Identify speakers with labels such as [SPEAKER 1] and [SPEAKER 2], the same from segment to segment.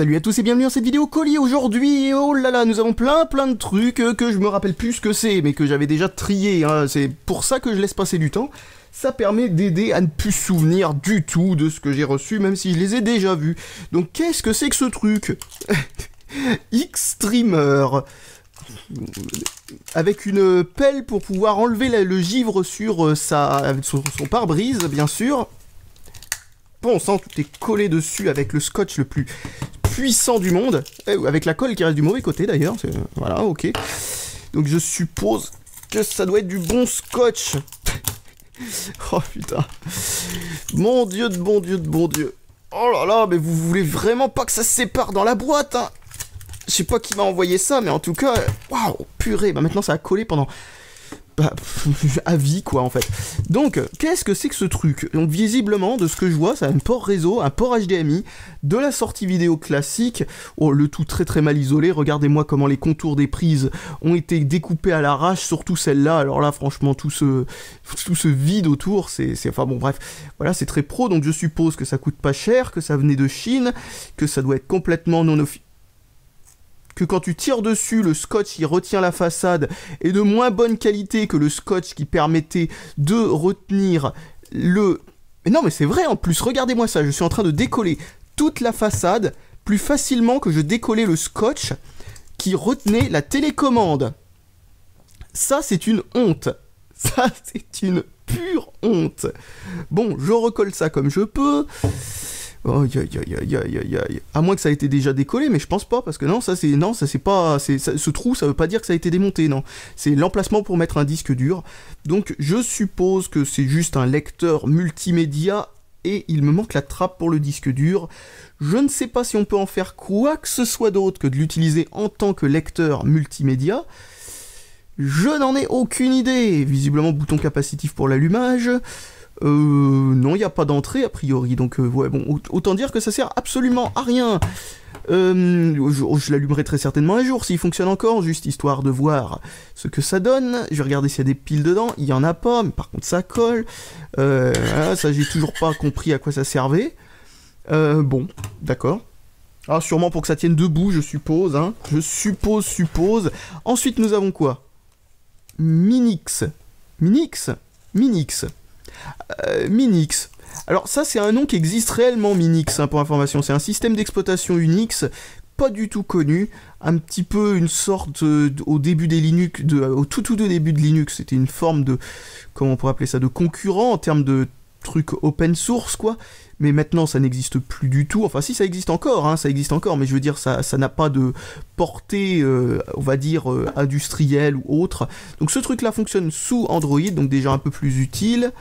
[SPEAKER 1] Salut à tous et bienvenue dans cette vidéo colis. Aujourd'hui, oh là là, nous avons plein de trucs que je me rappelle plus ce que c'est, mais que j'avais déjà trié, hein. C'est pour ça que je laisse passer du temps. Ça permet d'aider à ne plus se souvenir du tout de ce que j'ai reçu, même si je les ai déjà vus. Donc qu'est-ce que c'est que ce truc? X-Streamer. Avec une pelle pour pouvoir enlever le givre sur son pare-brise, bien sûr. Bon sang, tout est collé dessus avec le scotch le plus puissant du monde, avec la colle qui reste du mauvais côté d'ailleurs, voilà, ok. Donc je suppose que ça doit être du bon scotch. Oh putain. Mon dieu de bon dieu de bon dieu. Oh là là, mais vous voulez vraiment pas que ça se sépare dans la boîte, hein? Je sais pas qui m'a envoyé ça, mais en tout cas, waouh, purée, bah maintenant ça a collé pendant... à vie quoi en fait. Donc qu'est-ce que c'est que ce truc? Donc visiblement de ce que je vois c'est un port réseau, un port HDMI, de la sortie vidéo classique, oh, le tout très mal isolé. Regardez-moi comment les contours des prises ont été découpés à l'arrache, surtout celle-là. Alors là franchement tout ce vide autour, c'est enfin bon bref, voilà, c'est très pro. Donc je suppose que ça coûte pas cher, que ça venait de Chine, que ça doit être complètement non officiel, que quand tu tires dessus, le scotch qui retient la façade est de moins bonne qualité que le scotch qui permettait de retenir le... Mais non mais c'est vrai en plus, regardez-moi ça, je suis en train de décoller toute la façade plus facilement que je décollais le scotch qui retenait la télécommande. Ça c'est une honte. Ça c'est une pure honte. Bon, je recolle ça comme je peux... Oh, à moins que ça ait été déjà décollé, mais je pense pas, parce que non, ça c'est pas, ce trou, ça veut pas dire que ça a été démonté, non. C'est l'emplacement pour mettre un disque dur. Donc je suppose que c'est juste un lecteur multimédia, et il me manque la trappe pour le disque dur. Je ne sais pas si on peut en faire quoi que ce soit d'autre que de l'utiliser en tant que lecteur multimédia. Je n'en ai aucune idée. Visiblement, bouton capacitif pour l'allumage. Non, il n'y a pas d'entrée a priori, donc ouais, bon, autant dire que ça sert absolument à rien. Je l'allumerai très certainement un jour s'il fonctionne encore, juste histoire de voir ce que ça donne. Je vais regarder s'il y a des piles dedans, il n'y en a pas, mais par contre ça colle. Voilà, ça j'ai toujours pas compris à quoi ça servait. Bon, d'accord. Alors sûrement pour que ça tienne debout, je suppose, hein. Je suppose. Ensuite nous avons quoi? Minix. Minix. Alors ça c'est un nom qui existe réellement, Minix, hein, pour information. C'est un système d'exploitation Unix, pas du tout connu, un petit peu une sorte au début des Linux, au tout début de Linux, c'était une forme de, comment on pourrait appeler ça, de concurrent en termes de trucs open source quoi. Mais maintenant ça n'existe plus du tout. Enfin si, ça existe encore, hein, ça existe encore, mais je veux dire ça n'a pas de portée, on va dire industrielle ou autre. Donc ce truc là fonctionne sous Android, donc déjà un peu plus utile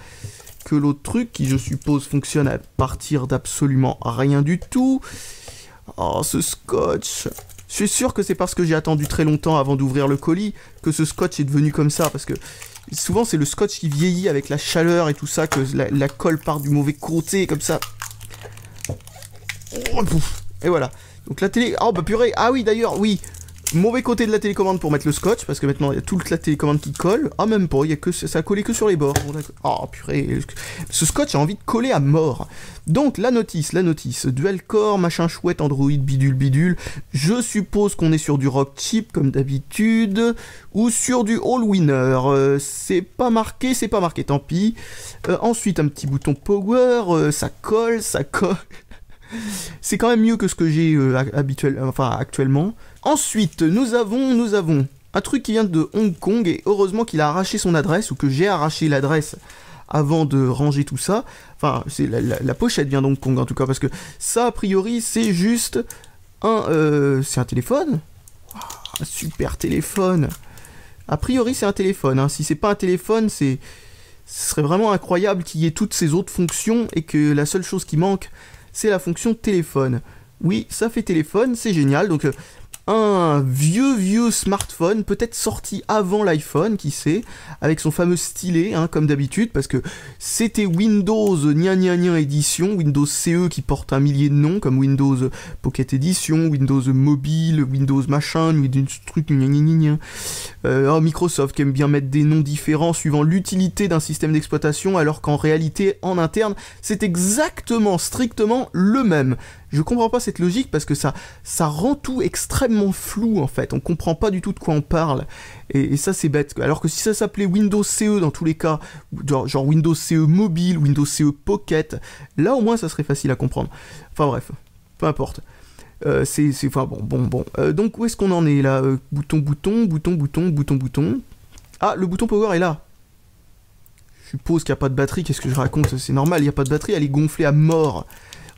[SPEAKER 1] que l'autre truc qui je suppose fonctionne à partir d'absolument rien du tout. Oh ce scotch. Je suis sûr que c'est parce que j'ai attendu très longtemps avant d'ouvrir le colis que ce scotch est devenu comme ça, parce que souvent c'est le scotch qui vieillit avec la chaleur et tout ça, que la colle part du mauvais côté comme ça. Et voilà. Donc la télé... Oh bah purée. Ah oui d'ailleurs, oui. Mauvais côté de la télécommande pour mettre le scotch, parce que maintenant il y a toute la télécommande qui colle. Ah même pas, il y a que ça a collé que sur les bords. Oh purée. Ce scotch a envie de coller à mort. Donc la notice. Dual core, machin chouette, Android, bidule. Je suppose qu'on est sur du rock chip comme d'habitude, ou sur du all-winner. C'est pas marqué, tant pis. Ensuite un petit bouton power, ça colle. C'est quand même mieux que ce que j'ai actuellement. Ensuite, nous avons un truc qui vient de Hong Kong, et heureusement qu'il a arraché son adresse, ou que j'ai arraché l'adresse avant de ranger tout ça. Enfin, c'est la pochette vient d'Hong Kong en tout cas, parce que ça, a priori, c'est juste c'est un téléphone. Un super téléphone. A priori, c'est un téléphone, hein. Si c'est pas un téléphone, ce serait vraiment incroyable qu'il y ait toutes ces autres fonctions, et que la seule chose qui manque, c'est la fonction téléphone. Oui, ça fait téléphone, c'est génial. Donc un vieux smartphone, peut-être sorti avant l'iPhone, qui sait, avec son fameux stylet, hein, comme d'habitude, parce que c'était Windows Edition, Windows CE qui porte un millier de noms, comme Windows Pocket Edition, Windows Mobile, Windows machin, Windows truc, Microsoft qui aime bien mettre des noms différents suivant l'utilité d'un système d'exploitation, alors qu'en réalité, en interne, c'est exactement, strictement le même. Je comprends pas cette logique parce que ça rend tout extrêmement flou en fait. On comprend pas du tout de quoi on parle. Et ça c'est bête. Alors que si ça s'appelait Windows CE dans tous les cas, genre Windows CE mobile, Windows CE Pocket, là au moins ça serait facile à comprendre. Enfin bref, peu importe. Enfin bon. Donc où est-ce qu'on en est là? Bouton. Ah, le bouton power est là. Je suppose qu'il n'y a pas de batterie, qu'est-ce que je raconte? C'est normal, il n'y a pas de batterie, elle est gonflée à mort.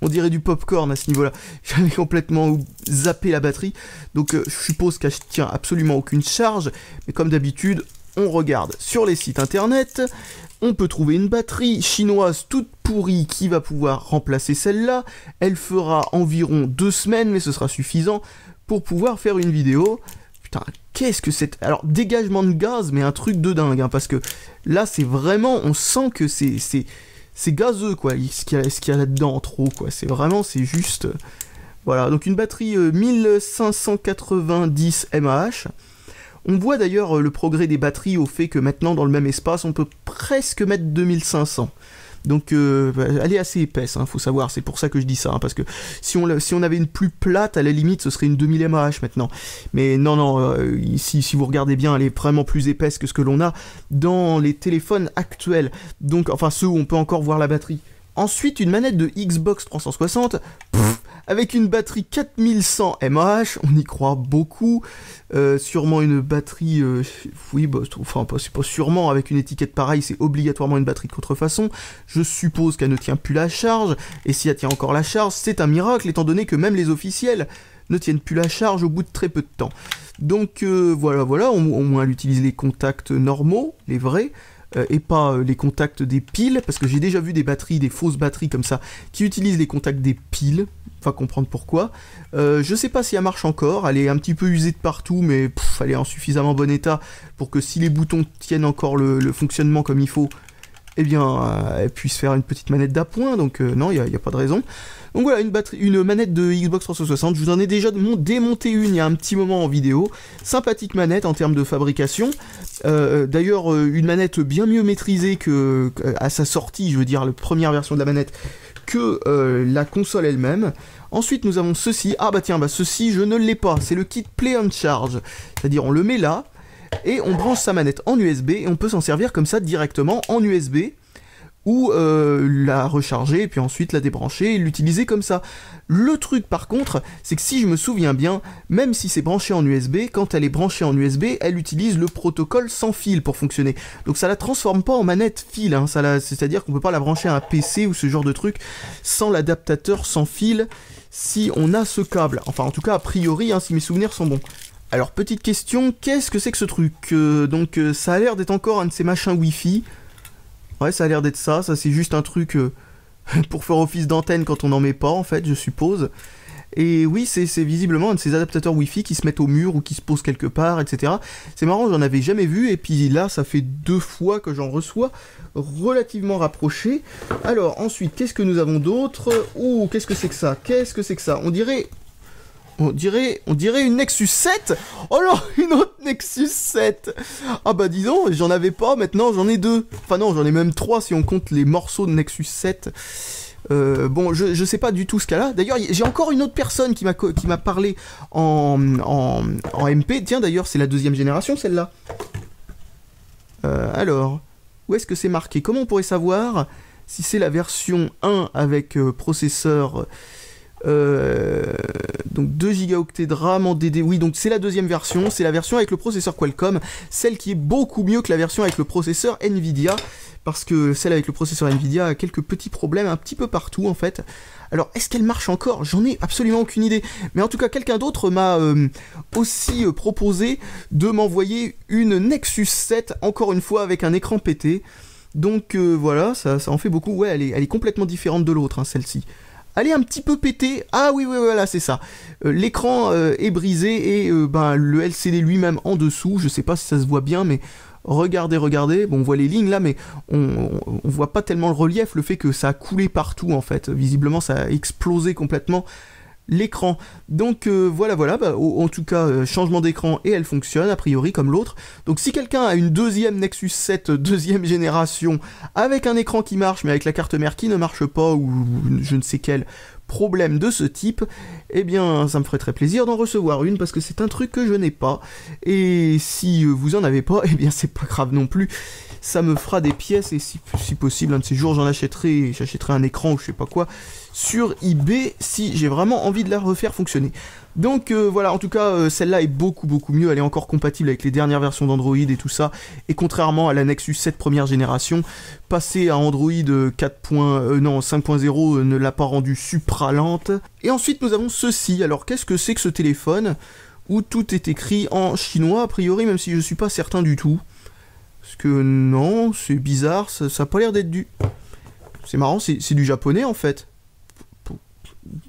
[SPEAKER 1] On dirait du popcorn à ce niveau-là. J'avais complètement zappé la batterie. Donc je suppose qu'elle tient absolument aucune charge. Mais comme d'habitude, on regarde sur les sites internet. On peut trouver une batterie chinoise toute pourrie qui va pouvoir remplacer celle-là. Elle fera environ 2 semaines, mais ce sera suffisant pour pouvoir faire une vidéo. Putain, qu'est-ce que c'est? Alors, dégagement de gaz, mais un truc de dingue, hein, parce que là, c'est vraiment... On sent que c'est gazeux, quoi, ce qu'il y a là-dedans, trop, quoi. C'est juste... Voilà, donc une batterie 1590 mAh. On voit d'ailleurs le progrès des batteries au fait que maintenant, dans le même espace, on peut presque mettre 2500. Donc elle est assez épaisse, hein, faut savoir, c'est pour ça que je dis ça, hein, parce que si on avait une plus plate, à la limite, ce serait une 2000 mAh maintenant. Mais non, si vous regardez bien, elle est vraiment plus épaisse que ce que l'on a dans les téléphones actuels. Donc, enfin, ceux où on peut encore voir la batterie. Ensuite, une manette de Xbox 360, avec une batterie 4100 mAh, on y croit beaucoup. Sûrement une batterie, oui, bah, enfin, c'est pas sûrement, avec une étiquette pareille, c'est obligatoirement une batterie de contrefaçon. Je suppose qu'elle ne tient plus la charge, et si elle tient encore la charge, c'est un miracle, étant donné que même les officiels ne tiennent plus la charge au bout de très peu de temps. Donc voilà, au moins elle utilise les contacts normaux, les vrais, et pas les contacts des piles, parce que j'ai déjà vu des batteries, des fausses batteries comme ça, qui utilisent les contacts des piles, va comprendre pourquoi. Je sais pas si elle marche encore, elle est un petit peu usée de partout, mais elle est en suffisamment bon état pour que si les boutons tiennent encore le fonctionnement comme il faut, eh bien, elle puisse faire une petite manette d'appoint, donc non, il n'y a pas de raison. Donc voilà, une manette de Xbox 360, je vous en ai déjà démonté une il y a un petit moment en vidéo. Sympathique manette en termes de fabrication. D'ailleurs, une manette bien mieux maîtrisée à sa sortie, je veux dire, la première version de la manette, que la console elle-même. Ensuite, nous avons ceci. Ah bah tiens, ceci, je ne l'ai pas. C'est le kit Play and Charge. C'est-à-dire, on le met là, et on branche sa manette en USB, et on peut s'en servir comme ça directement en USB, ou la recharger, et puis ensuite la débrancher, et l'utiliser comme ça. Le truc par contre, c'est que si je me souviens bien, même si c'est branché en USB, quand elle est branchée en USB, elle utilise le protocole sans fil pour fonctionner. Donc ça la transforme pas en manette fil, hein, c'est-à-dire qu'on peut pas la brancher à un PC ou ce genre de truc sans l'adaptateur sans fil, si on a ce câble. Enfin en tout cas a priori, hein, si mes souvenirs sont bons. Alors petite question, qu'est-ce que c'est que ce truc? Donc ça a l'air d'être encore un de ces machins Wi-Fi. Ouais, ça a l'air d'être ça c'est juste un truc pour faire office d'antenne quand on n'en met pas, en fait, je suppose. Et oui, c'est visiblement un de ces adaptateurs Wi-Fi qui se mettent au mur ou qui se posent quelque part, etc. C'est marrant, j'en avais jamais vu, et puis là, ça fait 2 fois que j'en reçois, relativement rapproché. Alors, ensuite, qu'est-ce que nous avons d'autre? Ouh, qu'est-ce que c'est que ça? Qu'est-ce que c'est que ça? On dirait une Nexus 7. Oh non, une autre Nexus 7. Ah bah dis donc, j'en avais pas, maintenant j'en ai 2. Enfin non, j'en ai même 3 si on compte les morceaux de Nexus 7. Bon, je sais pas du tout ce qu'elle a. D'ailleurs, j'ai encore une autre personne qui m'a parlé en MP. Tiens, d'ailleurs, c'est la 2e génération, celle-là. Alors, où est-ce que c'est marqué? Comment on pourrait savoir si c'est la version 1 avec processeur... donc 2 Go de RAM en DD, oui, donc c'est la 2e version, c'est la version avec le processeur Qualcomm, celle qui est beaucoup mieux que la version avec le processeur Nvidia, parce que celle avec le processeur Nvidia a quelques petits problèmes un petit peu partout en fait. Alors est-ce qu'elle marche encore? J'en ai absolument aucune idée, mais en tout cas quelqu'un d'autre m'a aussi proposé de m'envoyer une Nexus 7, encore une fois avec un écran pété, donc voilà, ça en fait beaucoup. Ouais, elle est complètement différente de l'autre, hein, celle-ci. Elle est un petit peu pétée. Ah oui, voilà, c'est ça. L'écran est brisé et le LCD lui-même en dessous. Je sais pas si ça se voit bien, mais regardez. Bon, on voit les lignes là, mais on voit pas tellement le relief, le fait que ça a coulé partout en fait. Visiblement, ça a explosé complètement l'écran. Donc voilà, en tout cas, changement d'écran et elle fonctionne, a priori, comme l'autre. Donc si quelqu'un a une 2e Nexus 7, 2e génération, avec un écran qui marche, mais avec la carte mère qui ne marche pas, ou je ne sais quel problème de ce type, eh bien ça me ferait très plaisir d'en recevoir une, parce que c'est un truc que je n'ai pas, et si vous en avez pas, eh bien c'est pas grave non plus, ça me fera des pièces, et si possible un de ces jours j'achèterai un écran ou je sais pas quoi, sur eBay, si j'ai vraiment envie de la refaire fonctionner. Donc voilà, en tout cas celle-là est beaucoup mieux, elle est encore compatible avec les dernières versions d'Android et tout ça, et contrairement à la Nexus 7 première génération, passer à Android 5.0 ne l'a pas rendue supra lente. Et ensuite nous avons ceci. Alors qu'est-ce que c'est que ce téléphone où tout est écrit en chinois a priori, même si je suis pas certain du tout, parce que non, c'est bizarre, ça a pas l'air d'être du... C'est marrant, c'est du japonais en fait.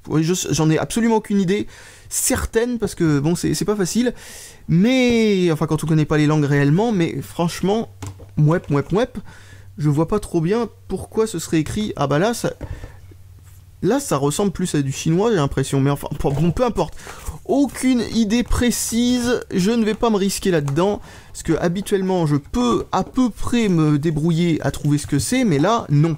[SPEAKER 1] Oui, j'en ai absolument aucune idée certaine, parce que bon, c'est pas facile, mais enfin quand on connaît pas les langues réellement, mais franchement, mouep, je vois pas trop bien pourquoi ce serait écrit. Ah bah là ça ressemble plus à du chinois, j'ai l'impression, mais enfin bon, peu importe, aucune idée précise, je ne vais pas me risquer là-dedans, parce que habituellement je peux à peu près me débrouiller à trouver ce que c'est, mais là non.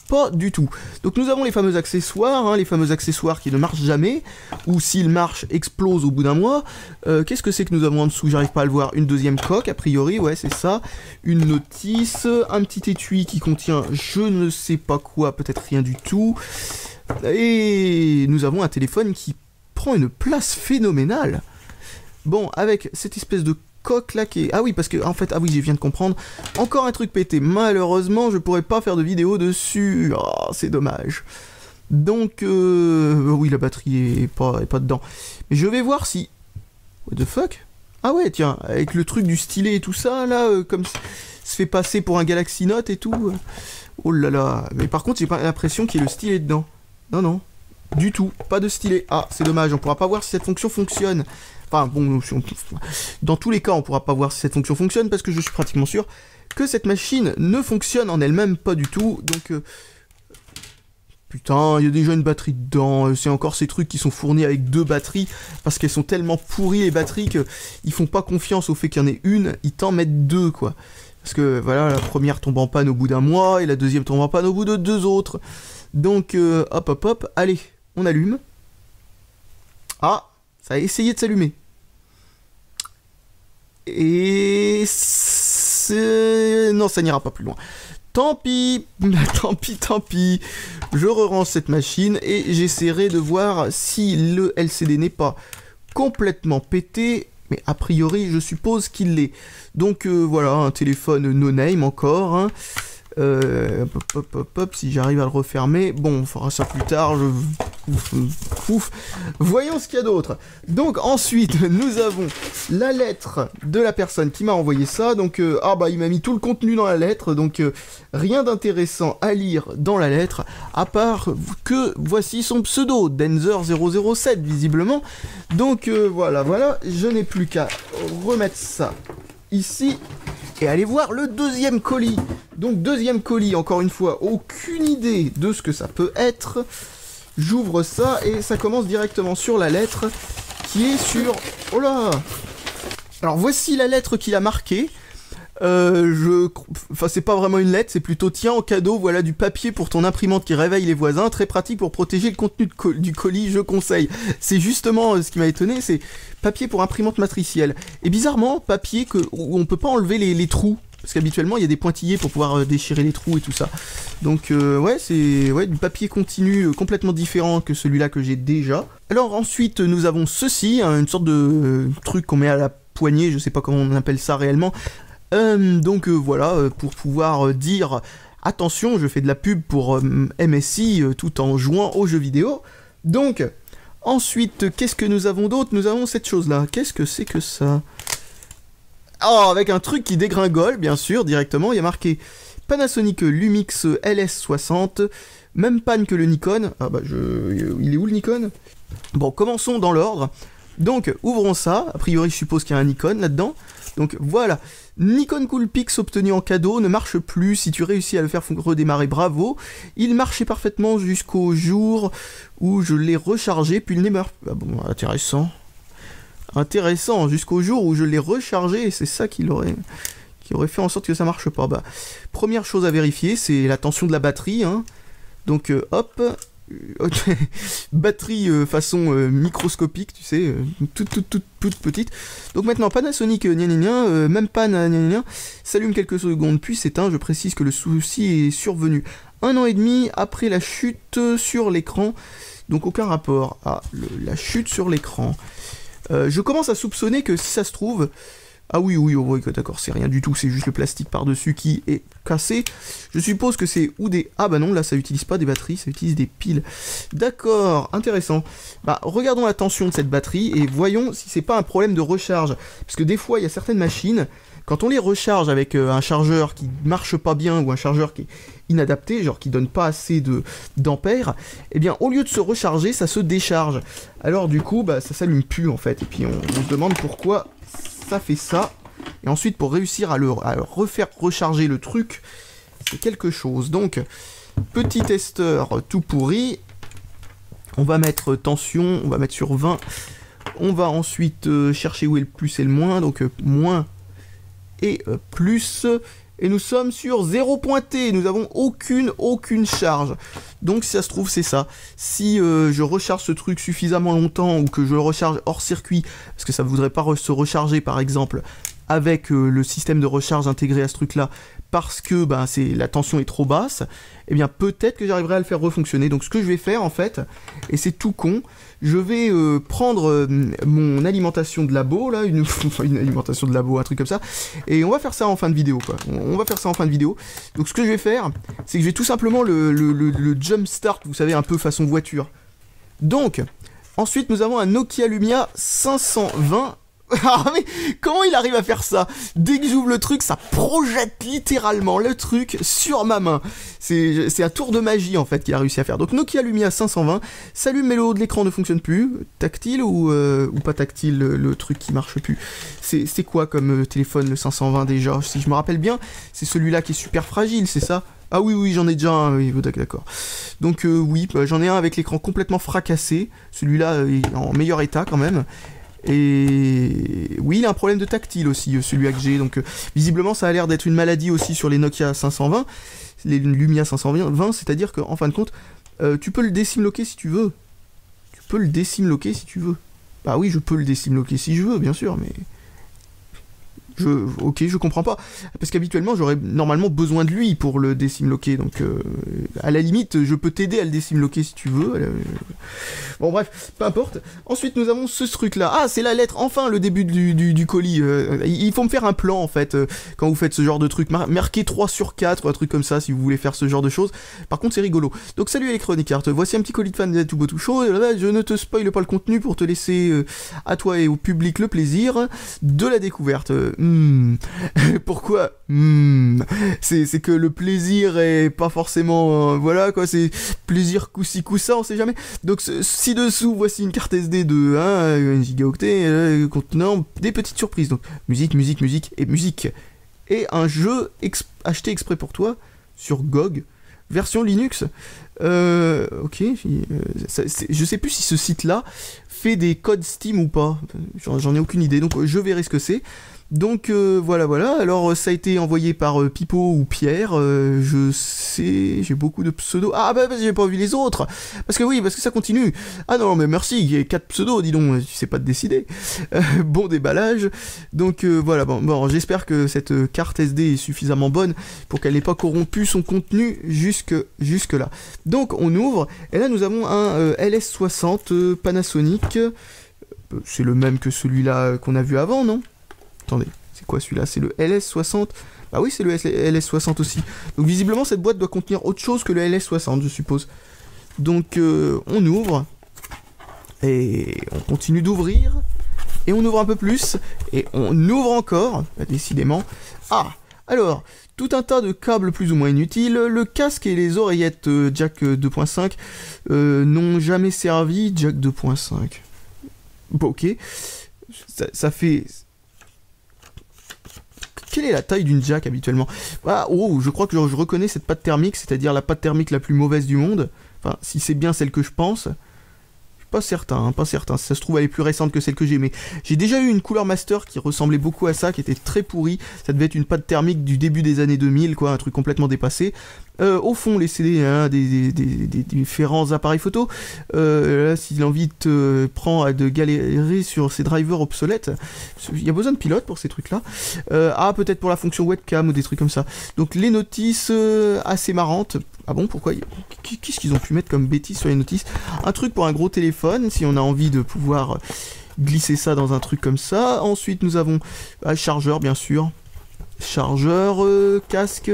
[SPEAKER 1] Pas du tout. Donc nous avons les fameux accessoires, les fameux accessoires qui ne marchent jamais, ou s'ils marchent, explosent au bout d'un mois. Qu'est-ce que c'est que nous avons en dessous? J'arrive pas à le voir. Une deuxième coque, a priori, ouais, c'est ça. Une notice, un petit étui qui contient je ne sais pas quoi, peut-être rien du tout. Et nous avons un téléphone qui prend une place phénoménale. Bon, avec cette espèce de coque là qui est... Ah oui, parce que en fait, ah oui, je viens de comprendre. Encore un truc pété. Malheureusement, je pourrais pas faire de vidéo dessus. Oh, c'est dommage. Donc, oui, la batterie est pas dedans. Mais je vais voir si... What the fuck? Ah ouais, tiens, avec le truc du stylet et tout ça, là, comme se fait passer pour un Galaxy Note et tout. Oh là là. Mais par contre, j'ai pas l'impression qu'il y ait le stylet dedans. Non, non. Du tout. Pas de stylet. Ah, c'est dommage. On pourra pas voir si cette fonction fonctionne. Enfin, bon, dans tous les cas, on pourra pas voir si cette fonction fonctionne, parce que je suis pratiquement sûr que cette machine ne fonctionne en elle-même pas du tout. Donc, putain, il y a déjà une batterie dedans. C'est encore ces trucs qui sont fournis avec 2 batteries, parce qu'elles sont tellement pourries, les batteries, qu'ils font pas confiance au fait qu'il y en ait une, ils t'en mettent 2, quoi. Parce que, voilà, la première tombe en panne au bout d'un mois, et la deuxième tombe en panne au bout de 2 autres. Donc, hop, allez, on allume. Ah, ça a essayé de s'allumer. Et... non, ça n'ira pas plus loin. Tant pis, tant pis. Je relance cette machine et j'essaierai de voir si le LCD n'est pas complètement pété. Mais a priori, je suppose qu'il l'est. Donc voilà, un téléphone no-name encore. Hein. Si j'arrive à le refermer. Bon, on fera ça plus tard. Ouf. Voyons ce qu'il y a d'autre. Donc ensuite, nous avons la lettre de la personne qui m'a envoyé ça. Donc, ah bah il m'a mis tout le contenu dans la lettre. Donc, rien d'intéressant à lire dans la lettre. À part que voici son pseudo, Denzer007, visiblement. Donc, voilà. Je n'ai plus qu'à remettre ça ici. Et aller voir le deuxième colis. Donc deuxième colis, encore une fois, aucune idée de ce que ça peut être. J'ouvre ça et ça commence directement sur la lettre qui est sur... Oh là! Alors voici la lettre qu'il a marquée. Enfin c'est pas vraiment une lettre, c'est plutôt tiens en cadeau, voilà du papier pour ton imprimante qui réveille les voisins, très pratique pour protéger le contenu du colis, je conseille. C'est justement ce qui m'a étonné, c'est papier pour imprimante matricielle. Et bizarrement, papier où on peut pas enlever les trous, parce qu'habituellement il y a des pointillés pour pouvoir déchirer les trous et tout ça. Donc ouais, c'est du papier continu complètement différent que celui-là que j'ai déjà. Alors ensuite nous avons ceci, hein, une sorte de truc qu'on met à la poignée, je sais pas comment on appelle ça réellement. Donc voilà, pour pouvoir dire attention, je fais de la pub pour MSI tout en jouant aux jeux vidéo. Donc, ensuite, qu'est-ce que nous avons d'autre? Nous avons cette chose-là. Qu'est-ce que c'est que ça? Oh, avec un truc qui dégringole, bien sûr, directement. Il y a marqué Panasonic Lumix LS60. Même panne que le Nikon. Ah bah, il est où le Nikon? Bon, commençons dans l'ordre. Donc, ouvrons ça. A priori, je suppose qu'il y a un Nikon là-dedans. Donc, voilà. Nikon Coolpix obtenu en cadeau ne marche plus. Si tu réussis à le faire redémarrer, bravo. Il marchait parfaitement jusqu'au jour où je l'ai rechargé, puis il n'est pas... Ah bon, intéressant. Intéressant, jusqu'au jour où je l'ai rechargé, et c'est ça qui aurait fait en sorte que ça marche pas. Bah, première chose à vérifier, c'est la tension de la batterie. Hein. Donc, hop, Ok. Batterie façon microscopique, tu sais, toute petite. Donc maintenant, Panasonic, gna gna gna, même pas gna gna gna, s'allume quelques secondes puis s'éteint. Je précise que le souci est survenu 1 an et demi après la chute sur l'écran. Donc aucun rapport à la chute sur l'écran. Je commence à soupçonner que si ça se trouve... Ah oui, d'accord, c'est rien du tout, c'est juste le plastique par-dessus qui est cassé. Je suppose que c'est ou des... Ah bah non, là ça utilise pas des batteries, ça utilise des piles. D'accord, intéressant. Bah, regardons la tension de cette batterie et voyons si c'est pas un problème de recharge. Parce que des fois, il y a certaines machines, quand on les recharge avec un chargeur qui marche pas bien ou un chargeur qui est inadapté, genre qui donne pas assez d'ampères, eh bien au lieu de se recharger, ça se décharge. Alors du coup, bah ça s'allume plus en fait. Et puis on se demande pourquoi ça fait ça. Et ensuite pour réussir à le refaire recharger le truc, c'est quelque chose. Donc, petit testeur tout pourri. On va mettre tension, on va mettre sur 20. On va ensuite chercher où est le plus et le moins. Donc moins et plus. Et nous sommes sur 0 pointé, nous avons aucune charge. Donc si ça se trouve c'est ça. Si je recharge ce truc suffisamment longtemps ou que je le recharge hors circuit, parce que ça ne voudrait pas se recharger par exemple avec le système de recharge intégré à ce truc là, parce que ben, la tension est trop basse, eh bien peut-être que j'arriverai à le faire refonctionner. Donc ce que je vais faire en fait, et c'est tout con, je vais prendre mon alimentation de labo, là, une alimentation de labo, un truc comme ça, et on va faire ça en fin de vidéo, quoi. On va faire ça en fin de vidéo. Donc ce que je vais faire, c'est que je vais tout simplement le jump start, vous savez, un peu façon voiture. Donc, ensuite nous avons un Nokia Lumia 520. Ah mais comment il arrive à faire ça? Dès que j'ouvre le truc, ça projette littéralement le truc sur ma main. C'est un tour de magie en fait qu'il a réussi à faire. Donc Nokia Lumia 520, s'allume mais le haut de l'écran ne fonctionne plus. Tactile ou pas tactile le truc qui marche plus? C'est quoi comme téléphone le 520 déjà? Si je me rappelle bien, c'est celui-là qui est super fragile, c'est ça? Ah oui, j'en ai déjà un, oui, d'accord. Donc oui, j'en ai un avec l'écran complètement fracassé. Celui-là est en meilleur état quand même. Et oui, il a un problème de tactile aussi, celui-là que j'ai. Donc visiblement, ça a l'air d'être une maladie aussi sur les Nokia 520, les Lumia 520, c'est-à-dire qu'en fin de compte, tu peux le décimloquer si tu veux. Tu peux le décimloquer si tu veux. Bah oui, je peux le décimloquer si je veux, bien sûr, mais... Ok, je comprends pas. Parce qu'habituellement, j'aurais normalement besoin de lui pour le décimloquer. Donc, à la limite, je peux t'aider à le décimloquer si tu veux. Bon, bref, peu importe. Ensuite, nous avons ce truc-là. Ah, c'est la lettre, enfin, le début du colis. Il faut me faire un plan, en fait, quand vous faites ce genre de truc. Marquez 3 sur 4, ou un truc comme ça, si vous voulez faire ce genre de choses. Par contre, c'est rigolo. Donc, salut Electronic Arts. Voici un petit colis de fan de tout beau tout chaud. Je ne te spoile pas le contenu pour te laisser à toi et au public le plaisir de la découverte. Pourquoi c'est que le plaisir est pas forcément voilà quoi, c'est plaisir coup-ci coup-ça, on sait jamais. Donc ci-dessous voici une carte SD de 1 gigaoctet contenant des petites surprises. Donc musique et un jeu acheté exprès pour toi sur GOG version Linux. Ok, je sais plus si ce site là fait des codes Steam ou pas, j'en ai aucune idée, donc je verrai ce que c'est. Donc voilà, alors ça a été envoyé par Pipo ou Pierre, je sais, j'ai beaucoup de pseudos. Ah bah j'ai pas vu les autres, parce que ça continue. Ah non mais merci, il y a 4 pseudos, dis donc, tu sais pas te décider. Bon déballage, donc voilà, bon j'espère que cette carte SD est suffisamment bonne pour qu'elle n'ait pas corrompu son contenu jusque là. Donc on ouvre, et là nous avons un LS60 Panasonic, c'est le même que celui-là qu'on a vu avant, non? Attendez, c'est quoi celui-là? C'est le LS60. Ah oui, c'est le LS60 aussi. Donc visiblement, cette boîte doit contenir autre chose que le LS60, je suppose. Donc on ouvre. Et on continue d'ouvrir. Et on ouvre un peu plus. Et on ouvre encore. Décidément. Ah, alors, tout un tas de câbles plus ou moins inutiles. Le casque et les oreillettes jack 2.5 n'ont jamais servi. Jack 2.5. Bon, ok. Ça fait... Quelle est la taille d'une jack habituellement? Ah, oh, je crois que je reconnais cette pâte thermique, c'est-à-dire la pâte thermique la plus mauvaise du monde. Enfin, si c'est bien celle que je pense. Je suis pas certain, pas certain. Si ça se trouve, elle est plus récente que celle que j'ai. Mais j'ai déjà eu une Cooler Master qui ressemblait beaucoup à ça, qui était très pourrie. Ça devait être une pâte thermique du début des années 2000, quoi, un truc complètement dépassé. Au fond, les CD hein, des différents appareils photo. Là, si l'envie te prend de galérer sur ces drivers obsolètes, il y a besoin de pilote pour ces trucs-là. Peut-être pour la fonction webcam ou des trucs comme ça. Donc les notices assez marrantes. Ah bon, pourquoi qu'est-ce qu'ils ont pu mettre comme bêtises sur les notices? Un truc pour un gros téléphone, si on a envie de pouvoir glisser ça dans un truc comme ça. Ensuite, nous avons un chargeur, bien sûr. Chargeur, casque.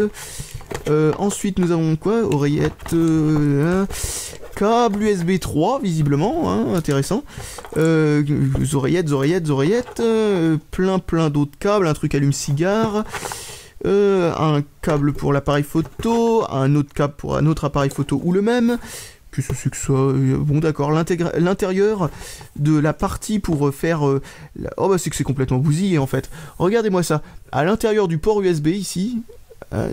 [SPEAKER 1] Ensuite, nous avons quoi? Oreillette, câble USB 3, visiblement, hein, intéressant. Oreillettes, plein d'autres câbles, un truc allume-cigare. Un câble pour l'appareil photo, un autre câble pour un autre appareil photo ou le même. Qu'est-ce que c'est que ça? Bon d'accord, l'intérieur de la partie pour faire... Oh bah c'est que c'est complètement bousillé en fait. Regardez-moi ça. À l'intérieur du port USB ici,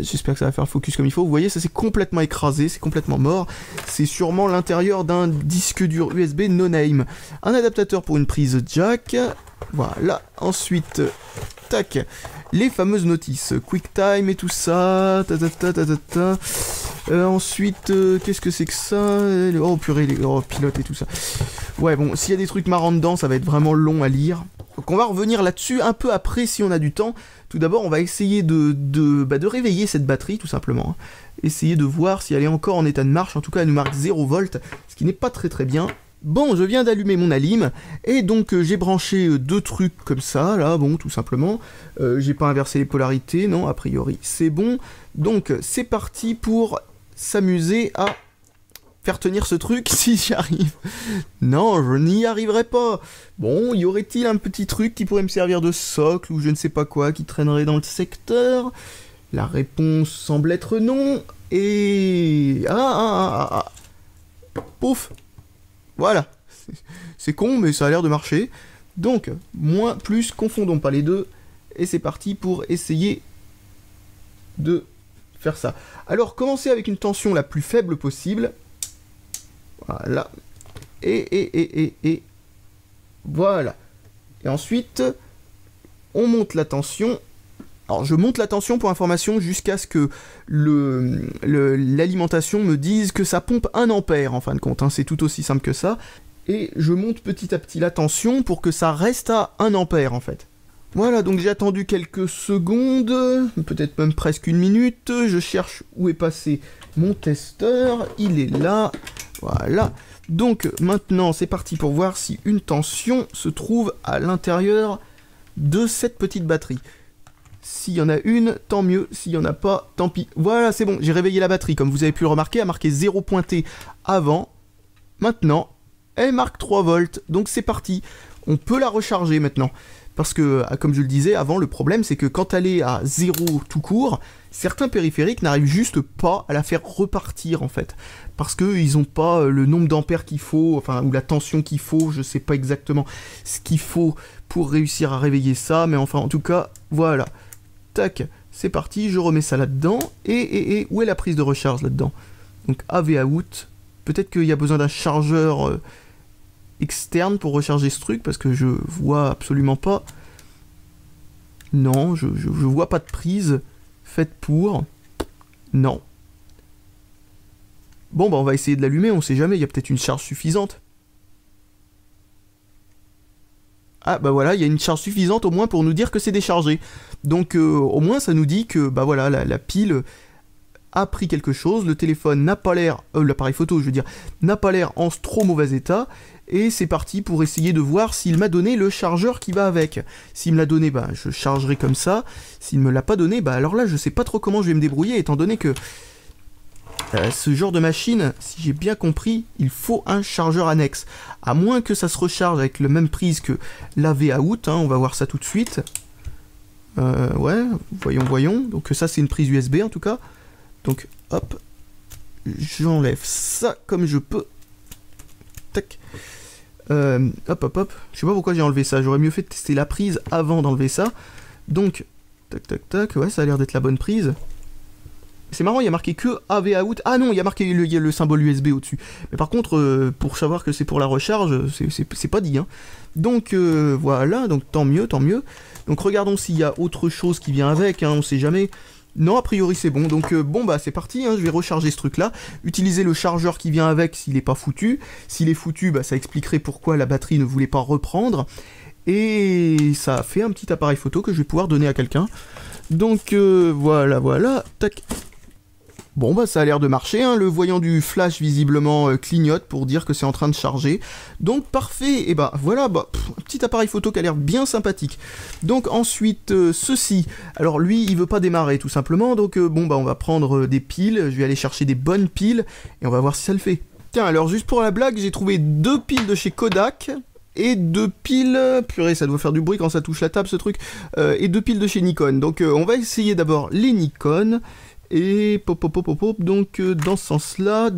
[SPEAKER 1] j'espère que ça va faire le focus comme il faut. Vous voyez, ça c'est complètement écrasé, c'est complètement mort. C'est sûrement l'intérieur d'un disque dur USB no-name. Un adaptateur pour une prise jack. Voilà. Ensuite, tac. Les fameuses notices, QuickTime et tout ça, ensuite, qu'est-ce que c'est que ça? Oh purée, pilote et tout ça. Ouais, bon, s'il y a des trucs marrants dedans, ça va être vraiment long à lire. Donc on va revenir là-dessus un peu après si on a du temps. Tout d'abord, on va essayer de réveiller cette batterie, tout simplement. Essayer de voir si elle est encore en état de marche. En tout cas, elle nous marque 0 volts, ce qui n'est pas très bien. Bon, je viens d'allumer mon alim, et donc j'ai branché deux trucs comme ça, là, bon, tout simplement. J'ai pas inversé les polarités, non, a priori, c'est bon. Donc, c'est parti pour s'amuser à faire tenir ce truc, si j'y arrive. Non, je n'y arriverai pas. Bon, y aurait-il un petit truc qui pourrait me servir de socle, ou je ne sais pas quoi, qui traînerait dans le secteur? La réponse semble être non, et... Pouf. Voilà, c'est con, mais ça a l'air de marcher. Donc, moins, plus, confondons pas les deux. Et c'est parti pour essayer de faire ça. Alors, commencez avec une tension la plus faible possible. Voilà. Et voilà. Et ensuite, on monte la tension. Alors, je monte la tension pour information jusqu'à ce que l'alimentation me dise que ça pompe 1 ampère en fin de compte. Hein. C'est tout aussi simple que ça. Et je monte petit à petit la tension pour que ça reste à 1 ampère en fait. Voilà, donc j'ai attendu quelques secondes, peut-être même presque 1 minute. Je cherche où est passé mon testeur. Il est là. Voilà. Donc maintenant, c'est parti pour voir si une tension se trouve à l'intérieur de cette petite batterie. S'il y en a une, tant mieux. S'il n'y en a pas, tant pis. Voilà, c'est bon, j'ai réveillé la batterie. Comme vous avez pu le remarquer, elle a marqué 0 pointé avant. Maintenant, elle marque 3 volts. Donc c'est parti. On peut la recharger maintenant. Parce que, comme je le disais avant, le problème, c'est que quand elle est à 0 tout court, certains périphériques n'arrivent juste pas à la faire repartir, en fait. Parce qu'ils n'ont pas le nombre d'ampères qu'il faut, enfin, ou la tension qu'il faut, je sais pas exactement ce qu'il faut pour réussir à réveiller ça, mais enfin, en tout cas, voilà. Tac, c'est parti, je remets ça là-dedans, et où est la prise de recharge là-dedans? Donc AV out, peut-être qu'il y a besoin d'un chargeur externe pour recharger ce truc, parce que je vois absolument pas. Non, je vois pas de prise faite pour. Non. Bon, bah on va essayer de l'allumer, on sait jamais, il y a peut-être une charge suffisante. Ah bah voilà, il y a une charge suffisante au moins pour nous dire que c'est déchargé. Donc au moins ça nous dit que bah voilà, la pile a pris quelque chose, le téléphone n'a pas l'air, l'appareil photo je veux dire, n'a pas l'air en trop mauvais état, et c'est parti pour essayer de voir s'il m'a donné le chargeur qui va avec. S'il me l'a donné, bah je chargerai comme ça, s'il me l'a pas donné, bah alors là je sais pas trop comment je vais me débrouiller, étant donné que ce genre de machine, si j'ai bien compris, il faut un chargeur annexe. À moins que ça se recharge avec la même prise que l'AV out, hein, on va voir ça tout de suite. Ouais, voyons. Donc ça c'est une prise USB en tout cas. Donc hop, j'enlève ça comme je peux. Tac. Hop. Je sais pas pourquoi j'ai enlevé ça, j'aurais mieux fait de tester la prise avant d'enlever ça. Donc, tac, ouais, ça a l'air d'être la bonne prise. C'est marrant, il y a marqué que AV out. Ah non, il y a marqué le symbole USB au-dessus. Mais par contre, pour savoir que c'est pour la recharge, c'est pas dit. Hein. Donc voilà, donc tant mieux. Donc regardons s'il y a autre chose qui vient avec, hein, on sait jamais. Non, a priori c'est bon, donc bon bah c'est parti, hein, je vais recharger ce truc là, utiliser le chargeur qui vient avec s'il est pas foutu, s'il est foutu bah ça expliquerait pourquoi la batterie ne voulait pas reprendre, et ça fait un petit appareil photo que je vais pouvoir donner à quelqu'un, donc voilà, tac. Bon bah ça a l'air de marcher, hein. Le voyant du flash visiblement clignote pour dire que c'est en train de charger. Donc parfait, et bah voilà, un petit appareil photo qui a l'air bien sympathique. Donc ensuite ceci, alors lui il veut pas démarrer tout simplement, donc bon bah on va prendre des piles, je vais aller chercher des bonnes piles et on va voir si ça le fait. Tiens alors juste pour la blague, j'ai trouvé 2 piles de chez Kodak et 2 piles, purée ça doit faire du bruit quand ça touche la table ce truc, et 2 piles de chez Nikon. Donc on va essayer d'abord les Nikon. Et donc dans ce sens-là,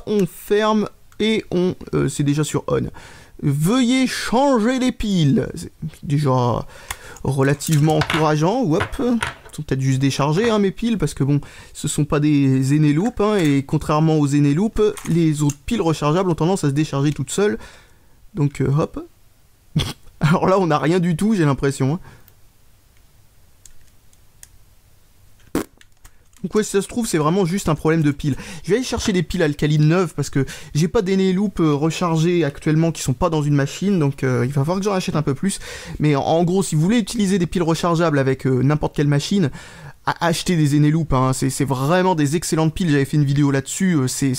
[SPEAKER 1] on ferme et on c'est déjà sur on. Veuillez changer les piles. C'est déjà relativement encourageant. Hop, sont peut-être juste déchargées hein, mes piles parce que bon, ce sont pas des Eneloop hein, et contrairement aux Eneloop, les autres piles rechargeables ont tendance à se décharger toutes seules. Donc hop. Alors là, on n'a rien du tout, j'ai l'impression. Hein. Donc ouais, si ça se trouve, c'est vraiment juste un problème de pile. Je vais aller chercher des piles alcalines neuves parce que j'ai pas d'Eneloop rechargées actuellement qui sont pas dans une machine, donc il va falloir que j'en achète un peu plus. Mais en gros, si vous voulez utiliser des piles rechargeables avec n'importe quelle machine, acheter des Eneloop, hein, c'est vraiment des excellentes piles, j'avais fait une vidéo là-dessus, c'est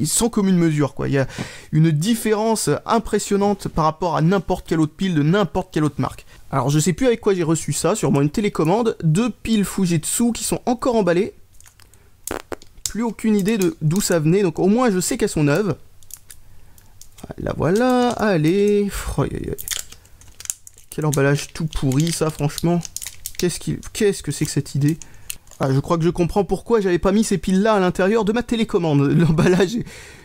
[SPEAKER 1] sans commune mesure, quoi. Il y a une différence impressionnante par rapport à n'importe quelle autre pile de n'importe quelle autre marque. Alors je sais plus avec quoi j'ai reçu ça, sûrement une télécommande, 2 piles Fujitsu qui sont encore emballées. Plus aucune idée de d'où ça venait, donc au moins je sais qu'elles sont neuves. Voilà, allez. Oh, quel emballage tout pourri ça, franchement. Qu'est-ce que c'est que cette idée? Ah, je crois que je comprends pourquoi j'avais pas mis ces piles-là à l'intérieur de ma télécommande. L'emballage,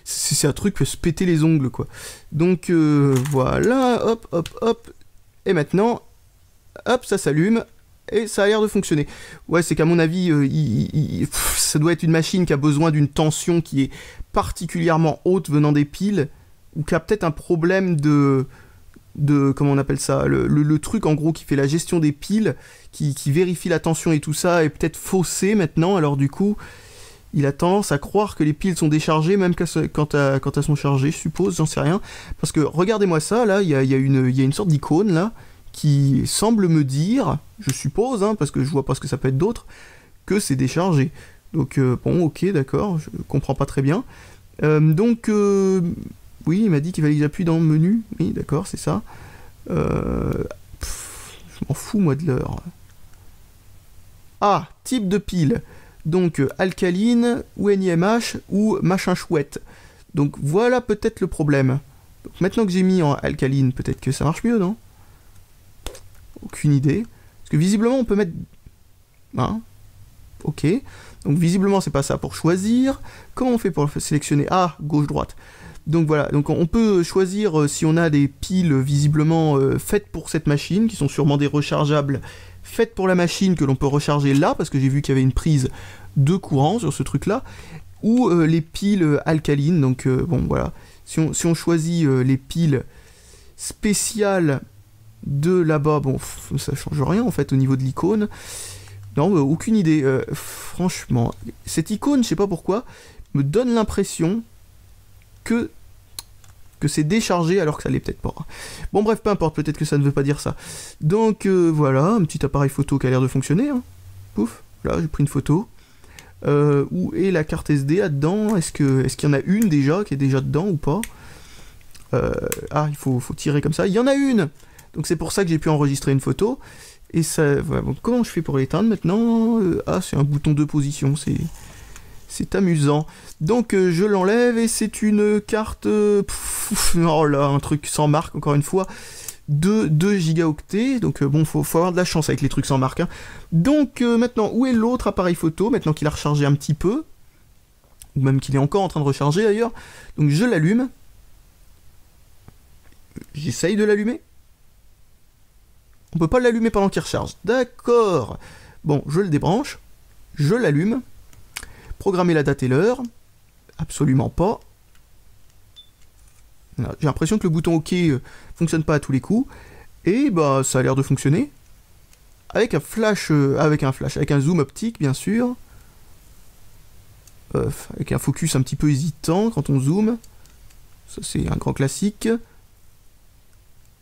[SPEAKER 1] c'est un truc que se péter les ongles, quoi. Donc voilà, hop. Et maintenant... Hop, ça s'allume, et ça a l'air de fonctionner. Ouais, c'est qu'à mon avis, ça doit être une machine qui a besoin d'une tension qui est particulièrement haute venant des piles, ou qui a peut-être un problème de comment on appelle ça, le truc en gros qui fait la gestion des piles, qui vérifie la tension et tout ça, est peut-être faussé maintenant, alors du coup, il a tendance à croire que les piles sont déchargées, même quand elles sont chargées, je suppose, j'en sais rien. Parce que, regardez-moi ça, là, il y a une sorte d'icône, là, qui semble me dire, je suppose, hein, parce que je vois pas ce que ça peut être d'autre, que c'est déchargé. Donc, bon, ok, d'accord, je comprends pas très bien. Oui, il m'a dit qu'il fallait que j'appuie dans le menu. Oui, d'accord, c'est ça. Je m'en fous, moi, de l'heure. Ah, type de pile. Donc, alcaline, ou NiMH, ou machin chouette. Donc, voilà peut-être le problème. Donc, maintenant que j'ai mis en alcaline, peut-être que ça marche mieux, non ? Aucune idée. Parce que visiblement, on peut mettre... Hein ? Ok. Donc visiblement, c'est pas ça pour choisir. Comment on fait pour sélectionner ? Ah, gauche-droite. Donc voilà. Donc on peut choisir si on a des piles visiblement faites pour cette machine, qui sont sûrement des rechargeables faites pour la machine, que l'on peut recharger là, parce que j'ai vu qu'il y avait une prise de courant sur ce truc-là, ou les piles alcalines. Donc bon, voilà. Si on choisit les piles spéciales de là-bas, bon, ça change rien en fait au niveau de l'icône. Non, aucune idée. Franchement, cette icône, je sais pas pourquoi, me donne l'impression que c'est déchargé alors que ça l'est peut-être pas. Bon bref, peu importe, peut-être que ça ne veut pas dire ça. Donc voilà, un petit appareil photo qui a l'air de fonctionner. Hein. Pouf, là j'ai pris une photo. Où est la carte SD là-dedans? Est-ce qu'il y en a une déjà qui est déjà dedans ou pas? Ah, il faut tirer comme ça. Il y en a une! Donc c'est pour ça que j'ai pu enregistrer une photo. Et ça... Voilà. Bon, comment je fais pour l'éteindre maintenant? Ah, c'est un bouton de position, c'est amusant. Donc je l'enlève et c'est une carte... oh là, un truc sans marque, encore une fois. 2 gigaoctets, donc bon, faut avoir de la chance avec les trucs sans marque. Hein. Donc maintenant, où est l'autre appareil photo? Maintenant qu'il a rechargé un petit peu, ou même qu'il est encore en train de recharger d'ailleurs. Donc je l'allume. J'essaye de l'allumer. On peut pas l'allumer pendant qu'il recharge. D'accord. Bon, je le débranche. Je l'allume. Programmer la date et l'heure. Absolument pas. J'ai l'impression que le bouton OK fonctionne pas à tous les coups. Et bah ça a l'air de fonctionner. avec un flash, avec un zoom optique bien sûr, avec un focus un petit peu hésitant quand on zoome, ça c'est un grand classique.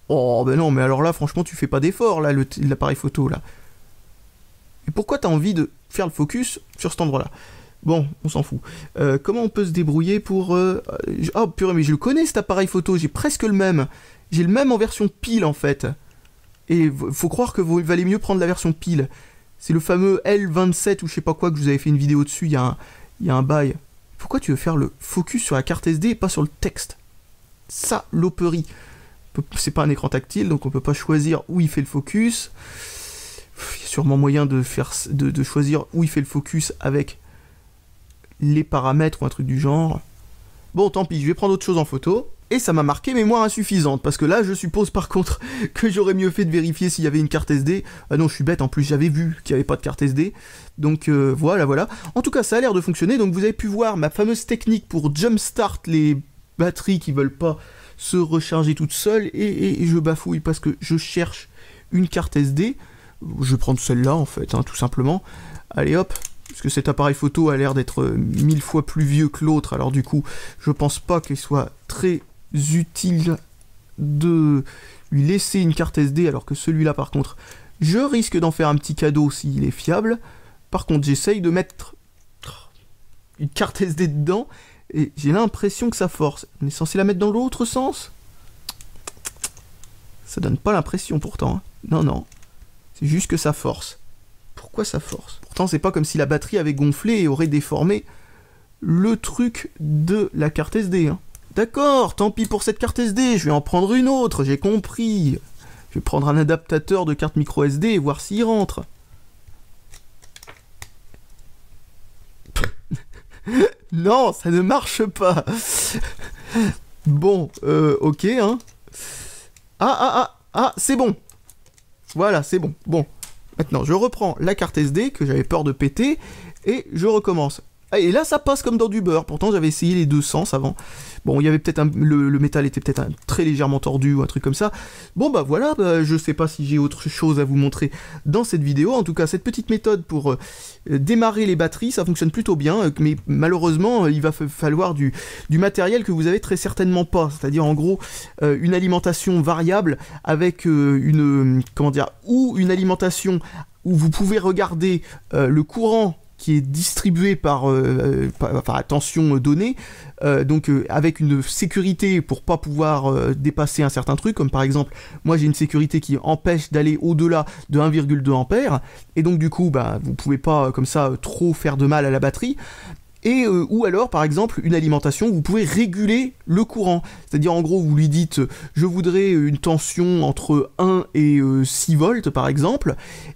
[SPEAKER 1] Oh ben non, mais alors là franchement tu fais pas d'effort là, l'appareil photo là. Et pourquoi t'as envie de faire le focus sur cet endroit là? Bon, on s'en fout. Comment on peut se débrouiller pour... Oh purée, mais je le connais cet appareil photo, j'ai presque le même. J'ai le même en version pile en fait. Et faut croire que il valait mieux prendre la version pile. C'est le fameux L27 ou je sais pas quoi que je vous avais fait une vidéo dessus, il y a un bail. Pourquoi tu veux faire le focus sur la carte SD et pas sur le texte? Saloperie. C'est pas un écran tactile, donc on peut pas choisir où il fait le focus. Il y a sûrement moyen de choisir où il fait le focus avec les paramètres ou un truc du genre. Bon, tant pis, je vais prendre autre chose en photo. Et ça m'a marqué mémoire insuffisante, parce que là, je suppose par contre que j'aurais mieux fait de vérifier s'il y avait une carte SD. Ah non, je suis bête, en plus j'avais vu qu'il n'y avait pas de carte SD. Donc voilà. En tout cas, ça a l'air de fonctionner. Donc vous avez pu voir ma fameuse technique pour jumpstart les batteries qui veulent pas se recharger toutes seules. Et je bafouille parce que je cherche une carte SD. Je vais prendre celle-là en fait, hein, tout simplement. Allez hop, parce que cet appareil photo a l'air d'être 1000 fois plus vieux que l'autre, alors du coup, je pense pas qu'il soit très utile de lui laisser une carte SD, alors que celui-là, par contre, je risque d'en faire un petit cadeau s'il est fiable. Par contre, j'essaye de mettre une carte SD dedans, et j'ai l'impression que ça force. On est censé la mettre dans l'autre sens? Ça donne pas l'impression pourtant, hein. Non. C'est juste que ça force. Pourquoi ça force? Pourtant, c'est pas comme si la batterie avait gonflé et aurait déformé le truc de la carte SD. Hein. D'accord, tant pis pour cette carte SD, je vais en prendre une autre, j'ai compris. Je vais prendre un adaptateur de carte micro SD et voir s'il rentre. Non, ça ne marche pas. Bon, ok, hein. Ah, c'est bon. Voilà, c'est bon. Bon. Maintenant, je reprends la carte SD que j'avais peur de péter et je recommence. Et là, ça passe comme dans du beurre. Pourtant, j'avais essayé les deux sens avant. Bon, il y avait peut-être le métal était peut-être très légèrement tordu ou un truc comme ça. Bon, bah voilà, je sais pas si j'ai autre chose à vous montrer dans cette vidéo. En tout cas, cette petite méthode pour démarrer les batteries, ça fonctionne plutôt bien. Mais malheureusement, il va falloir du matériel que vous avez très certainement pas. C'est-à-dire, en gros, une alimentation variable avec ou une alimentation où vous pouvez regarder le courant qui est distribué par tension donnée, donc avec une sécurité pour pas pouvoir dépasser un certain truc, comme par exemple, moi j'ai une sécurité qui empêche d'aller au-delà de 1,2 ampères, et donc du coup, vous pouvez pas comme ça trop faire de mal à la batterie, et ou alors par exemple une alimentation où vous pouvez réguler le courant, c'est-à-dire en gros vous lui dites je voudrais une tension entre 1 et 6 volts par exemple,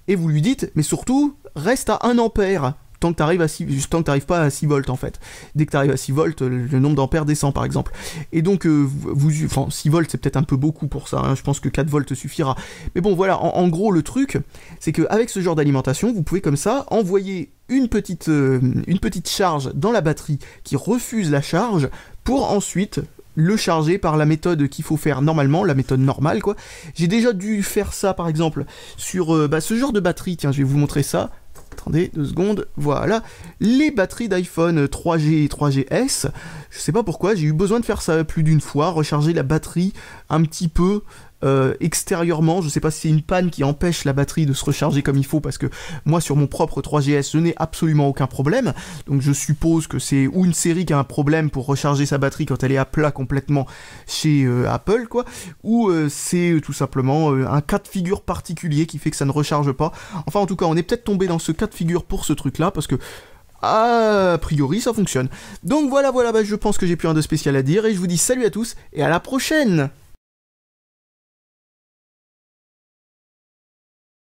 [SPEAKER 1] et vous lui dites mais surtout reste à 1 ampère, tant que t'arrives pas à 6 volts en fait. Dès que t'arrives à 6 volts, le nombre d'ampères descend par exemple. Et donc, 6 volts c'est peut-être un peu beaucoup pour ça, hein, je pense que 4 volts suffira. Mais bon voilà, en gros le truc, c'est qu'avec ce genre d'alimentation, vous pouvez comme ça envoyer une petite charge dans la batterie qui refuse la charge pour ensuite le charger par la méthode qu'il faut faire normalement, la méthode normale quoi. J'ai déjà dû faire ça par exemple sur ce genre de batterie, tiens je vais vous montrer ça. Attendez 2 secondes, voilà, les batteries d'iPhone 3G et 3GS, je sais pas pourquoi, j'ai eu besoin de faire ça plus d'une fois, recharger la batterie un petit peu extérieurement, je sais pas si c'est une panne qui empêche la batterie de se recharger comme il faut, parce que moi sur mon propre 3GS je n'ai absolument aucun problème, donc je suppose que c'est ou une série qui a un problème pour recharger sa batterie quand elle est à plat complètement chez Apple quoi, ou c'est tout simplement un cas de figure particulier qui fait que ça ne recharge pas. Enfin en tout cas on est peut-être tombé dans ce cas de figure pour ce truc là, parce que a priori ça fonctionne. Donc voilà, je pense que j'ai plus rien de spécial à dire, et je vous dis salut à tous et à la prochaine.